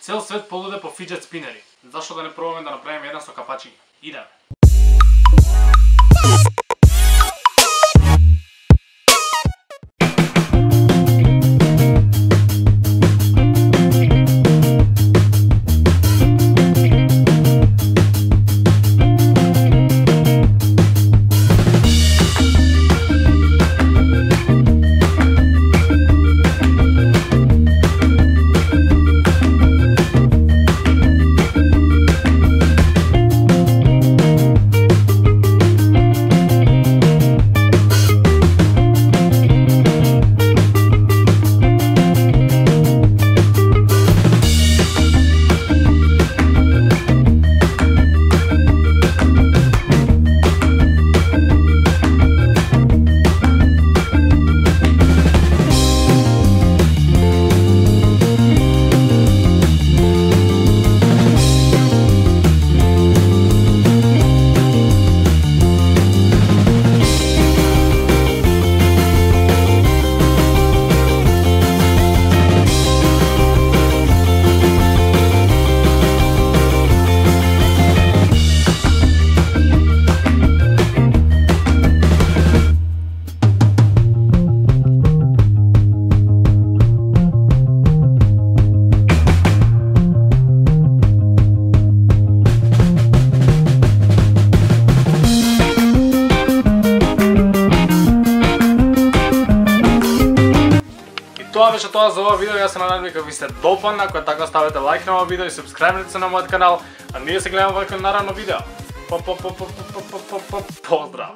Цел свет полуде по фиджет спинери. Зашто да не пробаме да направиме еден со капачиња? Идеме. Тоа беше тоа за ова видео. Јас се надевам дека ви се допадна. Ако така ставете лайк на ова видео и сабскрајбнете се на мојот канал, а ние се гледаме вака наредно видео. Поздрав!